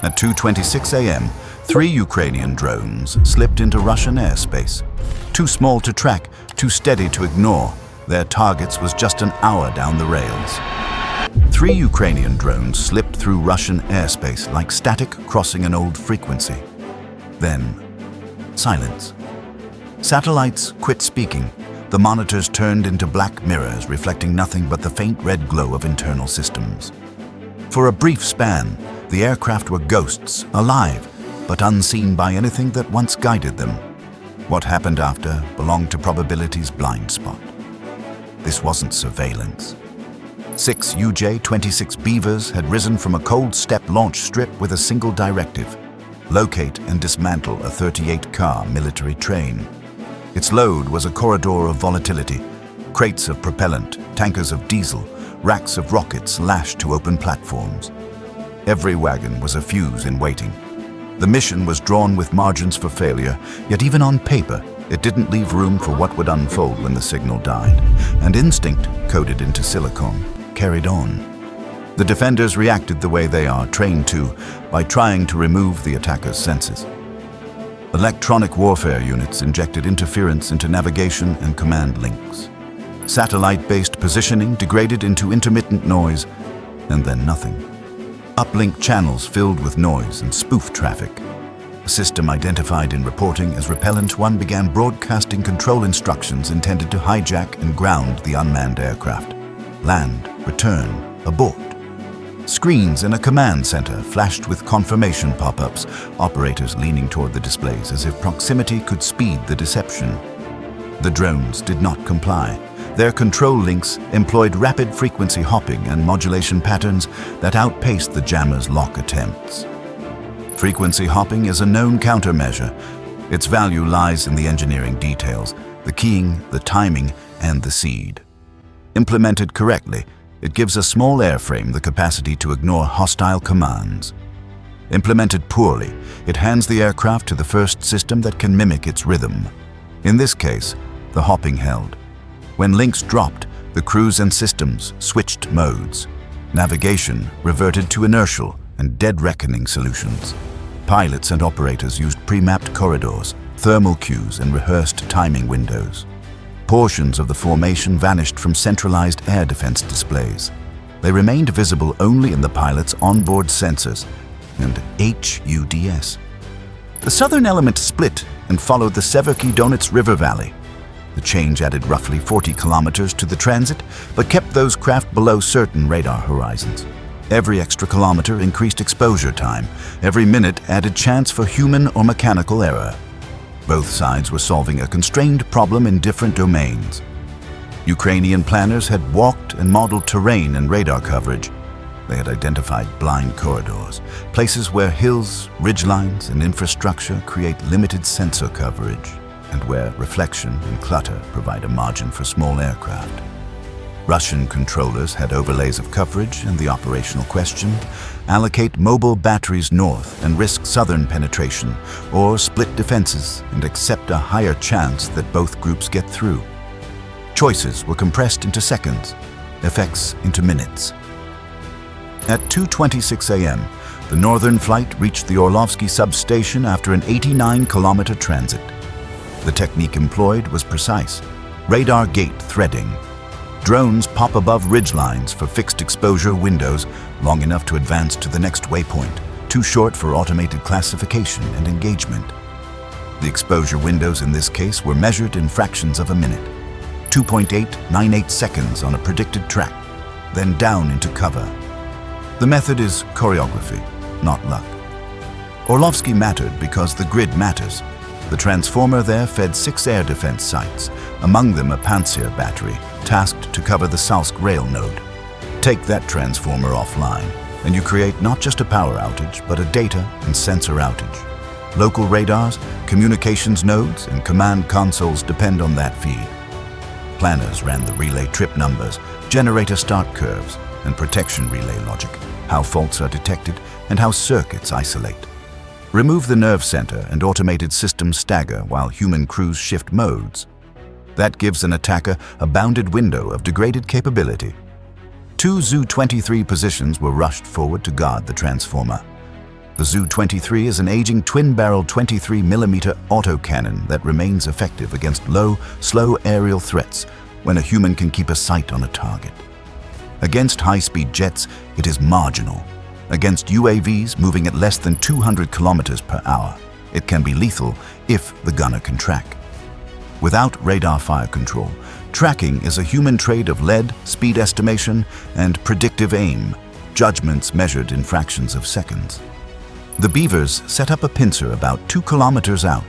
At 2:26 a.m., 3 Ukrainian drones slipped into Russian airspace. Too small to track, too steady to ignore, their targets was just an hour down the rails. 3 Ukrainian drones slipped through Russian airspace like static crossing an old frequency. Then, silence. Satellites quit speaking. The monitors turned into black mirrors reflecting nothing but the faint red glow of internal systems. For a brief span, the aircraft were ghosts, alive, but unseen by anything that once guided them. What happened after belonged to probability's blind spot. This wasn't surveillance. 6 UJ-26 Beavers had risen from a cold steppe launch strip with a single directive: locate and dismantle a 38-car military train. Its load was a corridor of volatility, crates of propellant, tankers of diesel, racks of rockets lashed to open platforms. Every wagon was a fuse in waiting. The mission was drawn with margins for failure, yet even on paper, it didn't leave room for what would unfold when the signal died. And instinct, coded into silicon, carried on. The defenders reacted the way they are trained to, by trying to remove the attacker's senses. Electronic warfare units injected interference into navigation and command links. Satellite-based positioning degraded into intermittent noise, and then nothing. Uplink channels filled with noise and spoof traffic. A system identified in reporting as Repellent 1 began broadcasting control instructions intended to hijack and ground the unmanned aircraft. Land, return, abort. Screens in a command center flashed with confirmation pop-ups, operators leaning toward the displays as if proximity could speed the deception. The drones did not comply. Their control links employed rapid frequency hopping and modulation patterns that outpaced the jammers' lock attempts. Frequency hopping is a known countermeasure. Its value lies in the engineering details, the keying, the timing, and the seed. Implemented correctly, it gives a small airframe the capacity to ignore hostile commands. Implemented poorly, it hands the aircraft to the first system that can mimic its rhythm. In this case, the hopping held. When links dropped, the crews and systems switched modes. Navigation reverted to inertial and dead reckoning solutions. Pilots and operators used pre-mapped corridors, thermal cues, and rehearsed timing windows. Portions of the formation vanished from centralized air defense displays. They remained visible only in the pilot's onboard sensors and HUDs. The southern element split and followed the Severky Donets River Valley. The change added roughly 40 kilometers to the transit, but kept those craft below certain radar horizons. Every extra kilometer increased exposure time. Every minute added chance for human or mechanical error. Both sides were solving a constrained problem in different domains. Ukrainian planners had walked and modeled terrain and radar coverage. They had identified blind corridors, places where hills, ridgelines, and infrastructure create limited sensor coverage, and where reflection and clutter provide a margin for small aircraft. Russian controllers had overlays of coverage, and the operational question: allocate mobile batteries north and risk southern penetration, or split defenses and accept a higher chance that both groups get through. Choices were compressed into seconds, effects into minutes. At 2:26 a.m., the northern flight reached the Orlovsky substation after an 89-kilometer transit. The technique employed was precise: radar gate threading. Drones pop above ridgelines for fixed exposure windows long enough to advance to the next waypoint, too short for automated classification and engagement. The exposure windows in this case were measured in fractions of a minute: 2.898 seconds on a predicted track, then down into cover. The method is choreography, not luck. Orlovsky mattered because the grid matters. The transformer there fed 6 air defense sites, among them a Pantsir battery, tasked to cover the Salsk rail node. Take that transformer offline, and you create not just a power outage, but a data and sensor outage. Local radars, communications nodes, and command consoles depend on that feed. Planners ran the relay trip numbers, generator start curves, and protection relay logic, how faults are detected, and how circuits isolate. Remove the nerve center and automated systems stagger while human crews shift modes. That gives an attacker a bounded window of degraded capability. 2 Zu-23 positions were rushed forward to guard the transformer. The Zu-23 is an aging twin-barreled 23mm autocannon that remains effective against low, slow aerial threats when a human can keep a sight on a target. Against high-speed jets, it is marginal. Against UAVs moving at less than 200 kilometers per hour, it can be lethal if the gunner can track. Without radar fire control, tracking is a human trade of lead, speed estimation, and predictive aim, judgments measured in fractions of seconds. The Beavers set up a pincer about 2 kilometers out.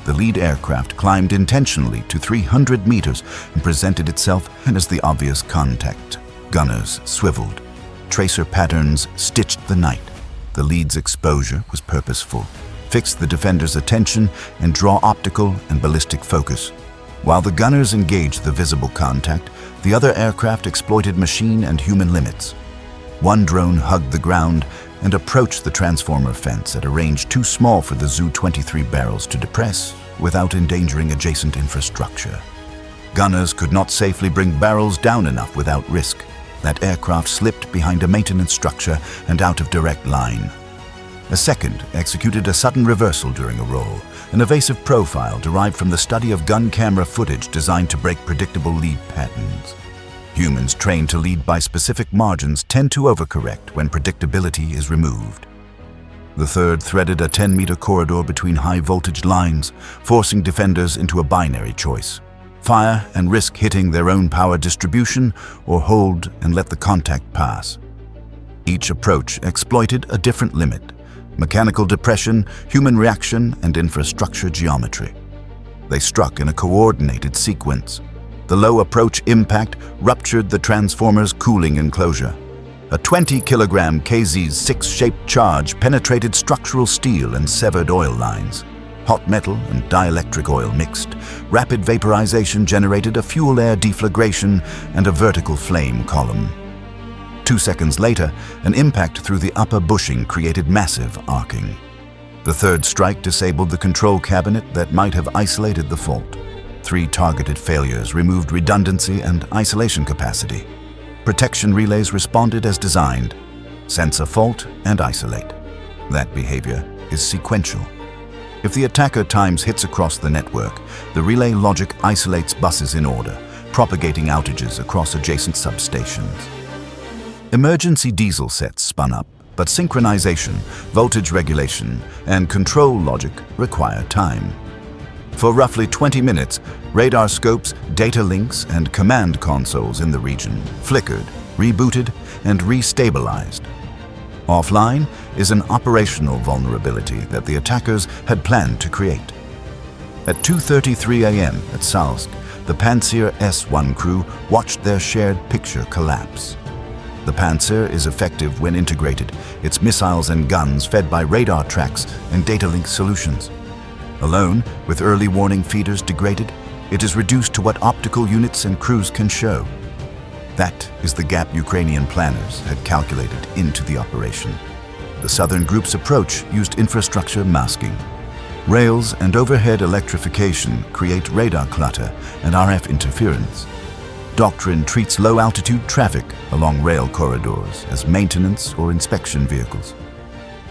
The lead aircraft climbed intentionally to 300 meters and presented itself as the obvious contact. Gunners swiveled. Tracer patterns stitched the night. The lead's exposure was purposeful. Fix the defender's attention and draw optical and ballistic focus. While the gunners engaged the visible contact, the other aircraft exploited machine and human limits. One drone hugged the ground and approached the transformer fence at a range too small for the Zu-23 barrels to depress without endangering adjacent infrastructure. Gunners could not safely bring barrels down enough without risk. That aircraft slipped behind a maintenance structure and out of direct line. A second executed a sudden reversal during a roll, an evasive profile derived from the study of gun camera footage designed to break predictable lead patterns. Humans trained to lead by specific margins tend to overcorrect when predictability is removed. The third threaded a 10-meter corridor between high-voltage lines, forcing defenders into a binary choice: fire and risk hitting their own power distribution, or hold and let the contact pass. Each approach exploited a different limit: mechanical depression, human reaction, and infrastructure geometry. They struck in a coordinated sequence. The low approach impact ruptured the transformer's cooling enclosure. A 20-kilogram KZ-6-shaped charge penetrated structural steel and severed oil lines. Hot metal and dielectric oil mixed. Rapid vaporization generated a fuel-air deflagration and a vertical flame column. 2 seconds later, an impact through the upper bushing created massive arcing. The third strike disabled the control cabinet that might have isolated the fault. 3 targeted failures removed redundancy and isolation capacity. Protection relays responded as designed. Sense a fault and isolate. That behavior is sequential. If the attacker times hits across the network, the relay logic isolates buses in order, propagating outages across adjacent substations. Emergency diesel sets spun up, but synchronization, voltage regulation, and control logic require time. For roughly 20 minutes, radar scopes, data links, and command consoles in the region flickered, rebooted, and restabilized. Offline is an operational vulnerability that the attackers had planned to create. At 2:33 a.m. at Salsk, the Pantsir S-1 crew watched their shared picture collapse. The Pantsir is effective when integrated, its missiles and guns fed by radar tracks and data link solutions. Alone, with early warning feeders degraded, it is reduced to what optical units and crews can show. That is the gap Ukrainian planners had calculated into the operation. The southern group's approach used infrastructure masking. Rails and overhead electrification create radar clutter and RF interference. Doctrine treats low-altitude traffic along rail corridors as maintenance or inspection vehicles.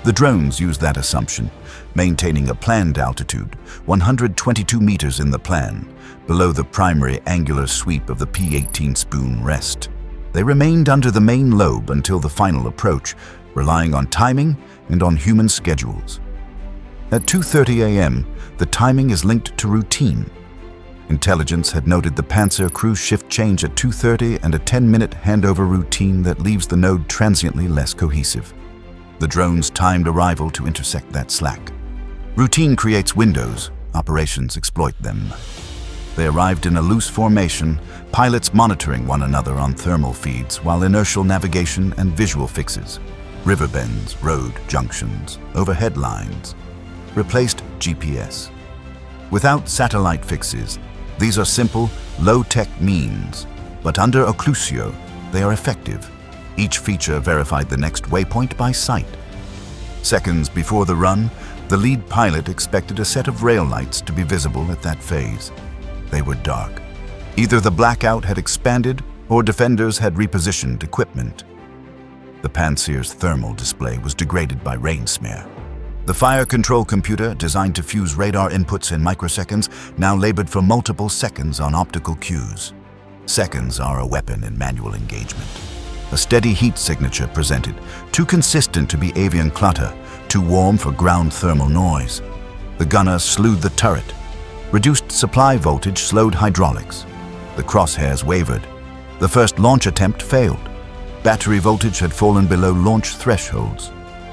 The drones use that assumption, maintaining a planned altitude, 122 meters in the plan, below the primary angular sweep of the P-18 spoon rest. They remained under the main lobe until the final approach, relying on timing and on human schedules. At 2:30 a.m., the timing is linked to routine. Intelligence had noted the Pantsir crew shift change at 2:30 and a 10-minute handover routine that leaves the node transiently less cohesive. The drones timed arrival to intersect that slack. Routine creates windows, operations exploit them. They arrived in a loose formation, pilots monitoring one another on thermal feeds while inertial navigation and visual fixes, river bends, road junctions, overhead lines, replaced GPS. Without satellite fixes, these are simple, low-tech means, but under occlusio, they are effective. Each feature verified the next waypoint by sight. Seconds before the run, the lead pilot expected a set of rail lights to be visible at that phase. They were dark. Either the blackout had expanded or defenders had repositioned equipment. The Pantsir's thermal display was degraded by rain smear. The fire control computer, designed to fuse radar inputs in microseconds, now labored for multiple seconds on optical cues. Seconds are a weapon in manual engagement. A steady heat signature presented, too consistent to be avian clutter, too warm for ground thermal noise. The gunner slewed the turret. Reduced supply voltage slowed hydraulics. The crosshairs wavered. The first launch attempt failed. Battery voltage had fallen below launch thresholds.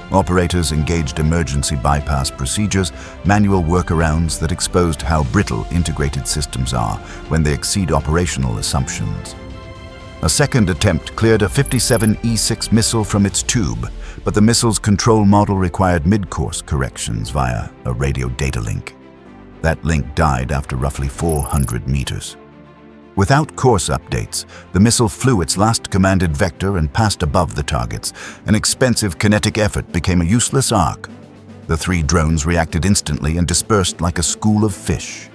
Operators engaged emergency bypass procedures, manual workarounds that exposed how brittle integrated systems are when they exceed operational assumptions. A second attempt cleared a 57E6 missile from its tube, but the missile's control model required mid-course corrections via a radio data link. That link died after roughly 400 meters. Without course updates, the missile flew its last commanded vector and passed above the targets. An expensive kinetic effort became a useless arc. The 3 drones reacted instantly and dispersed like a school of fish.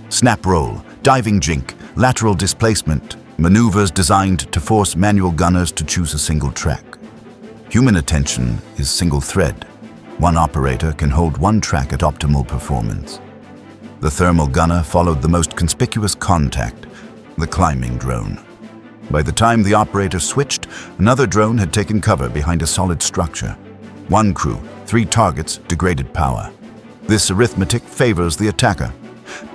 Snap roll, diving jink, lateral displacement, maneuvers designed to force manual gunners to choose a single track. Human attention is single thread. One operator can hold one track at optimal performance. The thermal gunner followed the most conspicuous contact, the climbing drone. By the time the operator switched, another drone had taken cover behind a solid structure. 1 crew, 3 targets, degraded power. This arithmetic favors the attacker.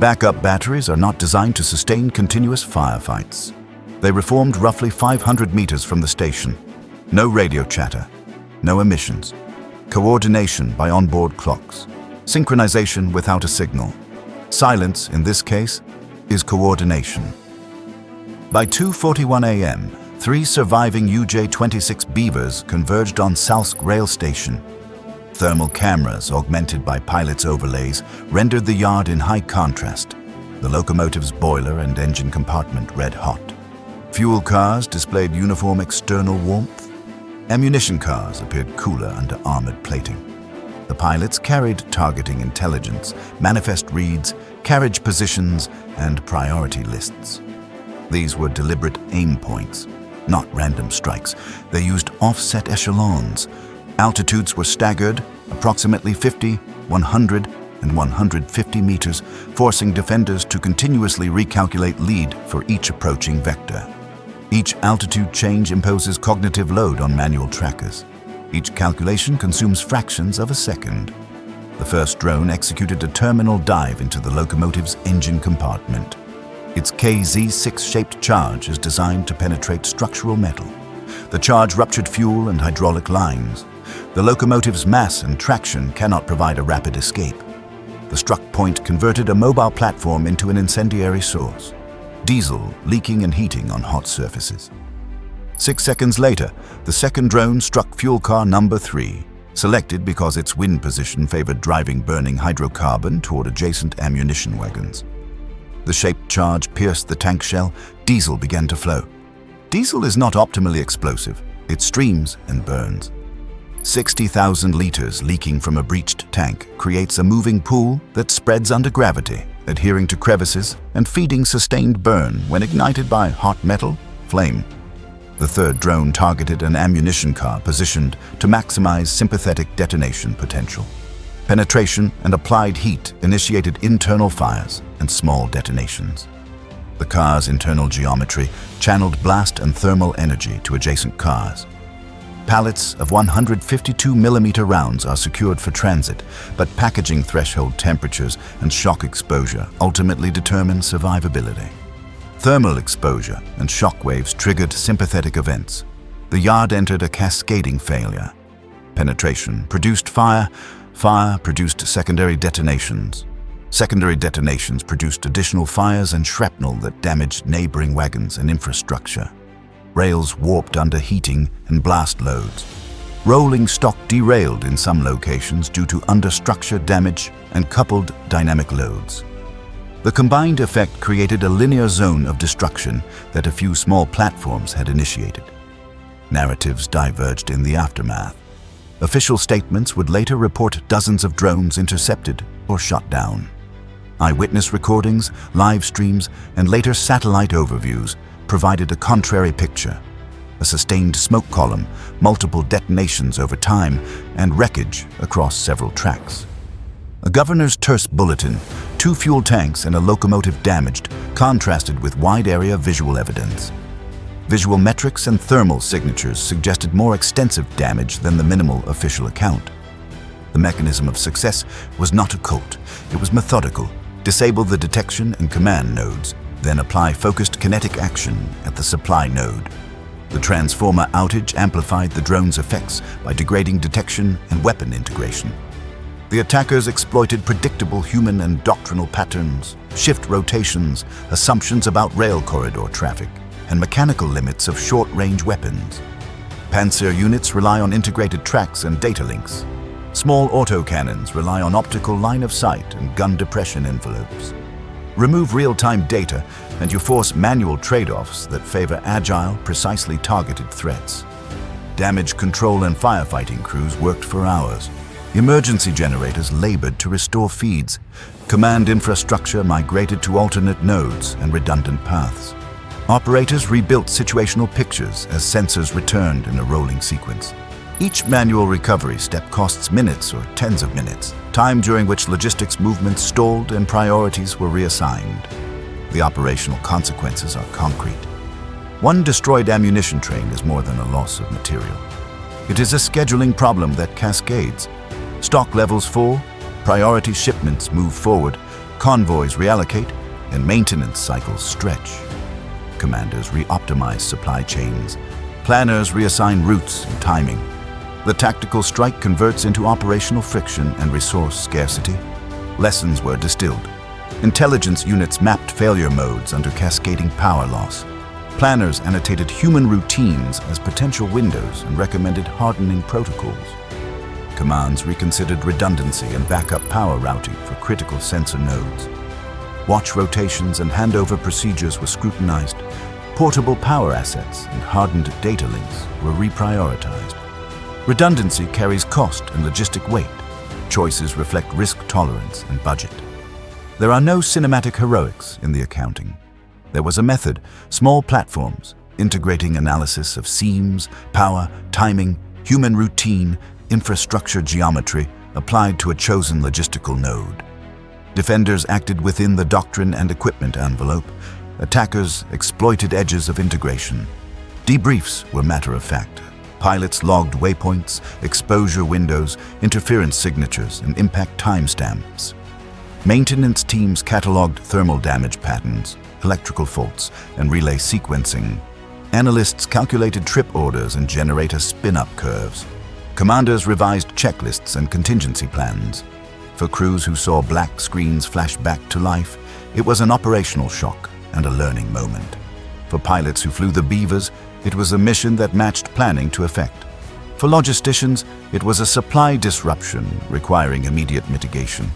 Backup batteries are not designed to sustain continuous firefights. They reformed roughly 500 meters from the station. No radio chatter, no emissions. Coordination by onboard clocks. Synchronization without a signal. Silence, in this case, is coordination. By 2:41 a.m., 3 surviving UJ-26 Beavers converged on Salsk rail station. Thermal cameras, augmented by pilots' overlays, rendered the yard in high contrast. The locomotive's boiler and engine compartment red hot. Fuel cars displayed uniform external warmth. Ammunition cars appeared cooler under armored plating. The pilots carried targeting intelligence, manifest reads, carriage positions, and priority lists. These were deliberate aim points, not random strikes. They used offset echelons. Altitudes were staggered, approximately 50, 100, and 150 meters, forcing defenders to continuously recalculate lead for each approaching vector. Each altitude change imposes cognitive load on manual trackers. Each calculation consumes fractions of a second. The first drone executed a terminal dive into the locomotive's engine compartment. Its KZ-6-shaped charge is designed to penetrate structural metal. The charge ruptured fuel and hydraulic lines. The locomotive's mass and traction cannot provide a rapid escape. The struck point converted a mobile platform into an incendiary source. Diesel leaking and heating on hot surfaces. 6 seconds later, the second drone struck fuel car number 3, selected because its wind position favored driving burning hydrocarbon toward adjacent ammunition wagons. The shaped charge pierced the tank shell. Diesel began to flow. Diesel is not optimally explosive. It streams and burns. 60,000 liters leaking from a breached tank creates a moving pool that spreads under gravity, adhering to crevices and feeding sustained burn when ignited by hot metal, flame. The third drone targeted an ammunition car positioned to maximize sympathetic detonation potential. Penetration and applied heat initiated internal fires and small detonations. The car's internal geometry channeled blast and thermal energy to adjacent cars. Pallets of 152mm rounds are secured for transit, but packaging threshold temperatures and shock exposure ultimately determine survivability. Thermal exposure and shock waves triggered sympathetic events. The yard entered a cascading failure. Penetration produced fire, fire produced secondary detonations. Secondary detonations produced additional fires and shrapnel that damaged neighboring wagons and infrastructure. Rails warped under heating and blast loads. Rolling stock derailed in some locations due to understructure damage and coupled dynamic loads. The combined effect created a linear zone of destruction that a few small platforms had initiated. Narratives diverged in the aftermath. Official statements would later report dozens of drones intercepted or shot down. Eyewitness recordings, live streams, and later satellite overviews provided a contrary picture. a sustained smoke column, multiple detonations over time, and wreckage across several tracks. A governor's terse bulletin, 2 fuel tanks and a locomotive damaged, contrasted with wide-area visual evidence. Visual metrics and thermal signatures suggested more extensive damage than the minimal official account. The mechanism of success was not occult, it was methodical. Disable the detection and command nodes, then apply focused kinetic action at the supply node. The transformer outage amplified the drone's effects by degrading detection and weapon integration. The attackers exploited predictable human and doctrinal patterns, shift rotations, assumptions about rail corridor traffic, and mechanical limits of short-range weapons. Panzer units rely on integrated tracks and data links. Small autocannons rely on optical line of sight and gun depression envelopes. Remove real-time data and you force manual trade-offs that favor agile, precisely targeted threats. Damage control and firefighting crews worked for hours. Emergency generators labored to restore feeds. Command infrastructure migrated to alternate nodes and redundant paths. Operators rebuilt situational pictures as sensors returned in a rolling sequence. Each manual recovery step costs minutes or tens of minutes, time during which logistics movements stalled and priorities were reassigned. The operational consequences are concrete. One destroyed ammunition train is more than a loss of material. It is a scheduling problem that cascades. Stock levels fall, priority shipments move forward, convoys reallocate, and maintenance cycles stretch. Commanders re-optimize supply chains. Planners reassign routes and timing. The tactical strike converts into operational friction and resource scarcity. Lessons were distilled. Intelligence units mapped failure modes under cascading power loss. Planners annotated human routines as potential windows and recommended hardening protocols. Commands reconsidered redundancy and backup power routing for critical sensor nodes. Watch rotations and handover procedures were scrutinized. Portable power assets and hardened data links were reprioritized. Redundancy carries cost and logistic weight. Choices reflect risk tolerance and budget. There are no cinematic heroics in the accounting. There was a method, small platforms, integrating analysis of seams, power, timing, human routine, infrastructure geometry applied to a chosen logistical node. Defenders acted within the doctrine and equipment envelope. Attackers exploited edges of integration. Debriefs were matter of fact. Pilots logged waypoints, exposure windows, interference signatures, and impact timestamps. Maintenance teams cataloged thermal damage patterns, electrical faults, and relay sequencing. Analysts calculated trip orders and generator spin-up curves. Commanders revised checklists and contingency plans. For crews who saw black screens flash back to life, it was an operational shock and a learning moment. For pilots who flew the Beavers, it was a mission that matched planning to effect. For logisticians, it was a supply disruption requiring immediate mitigation.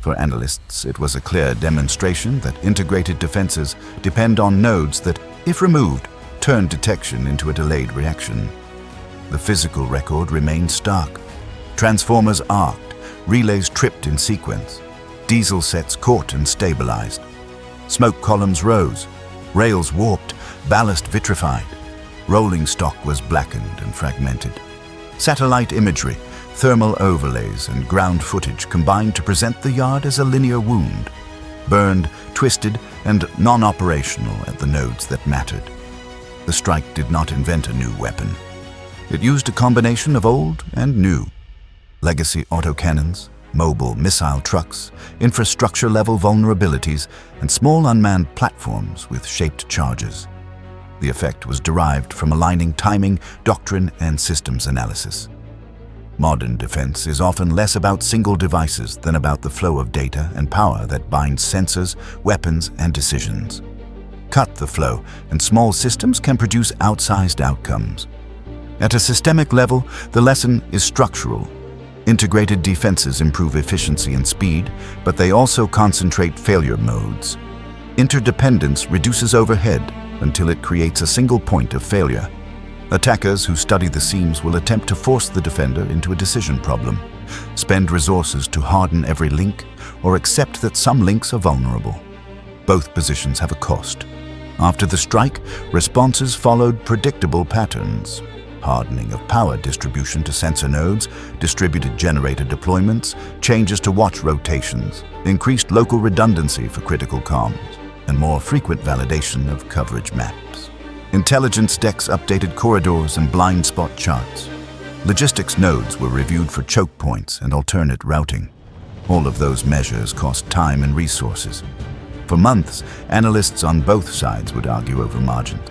For analysts, it was a clear demonstration that integrated defenses depend on nodes that, if removed, turn detection into a delayed reaction. The physical record remained stark. Transformers arced, relays tripped in sequence, diesel sets caught and stabilized. Smoke columns rose, rails warped, ballast vitrified. Rolling stock was blackened and fragmented. Satellite imagery, thermal overlays, and ground footage combined to present the yard as a linear wound, burned, twisted, and non-operational at the nodes that mattered. The strike did not invent a new weapon. It used a combination of old and new. Legacy autocannons, mobile missile trucks, infrastructure-level vulnerabilities, and small unmanned platforms with shaped charges. The effect was derived from aligning timing, doctrine, and systems analysis. Modern defense is often less about single devices than about the flow of data and power that binds sensors, weapons, and decisions. Cut the flow, and small systems can produce outsized outcomes. At a systemic level, the lesson is structural. Integrated defenses improve efficiency and speed, but they also concentrate failure modes. Interdependence reduces overhead until it creates a single point of failure. Attackers who study the seams will attempt to force the defender into a decision problem, spend resources to harden every link, or accept that some links are vulnerable. Both positions have a cost. After the strike, responses followed predictable patterns. Hardening of power distribution to sensor nodes, distributed generator deployments, changes to watch rotations, increased local redundancy for critical comms, and more frequent validation of coverage maps. Intelligence decks updated corridors and blind spot charts. Logistics nodes were reviewed for choke points and alternate routing. All of those measures cost time and resources. For months, analysts on both sides would argue over margins.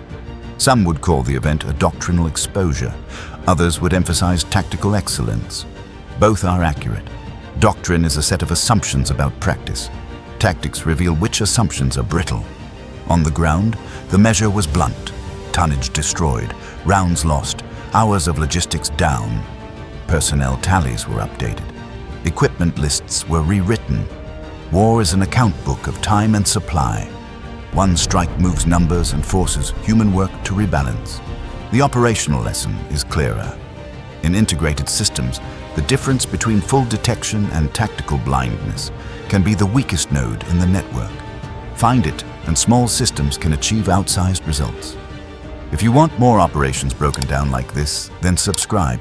Some would call the event a doctrinal exposure. Others would emphasize tactical excellence. Both are accurate. Doctrine is a set of assumptions about practice. Tactics reveal which assumptions are brittle. On the ground, the measure was blunt. Tonnage destroyed, rounds lost, hours of logistics down. Personnel tallies were updated. Equipment lists were rewritten. War is an account book of time and supply. One strike moves numbers and forces human work to rebalance. The operational lesson is clearer. In integrated systems, the difference between full detection and tactical blindness can be the weakest node in the network. Find it, and small systems can achieve outsized results. If you want more operations broken down like this, then subscribe.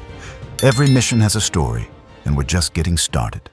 Every mission has a story, and we're just getting started.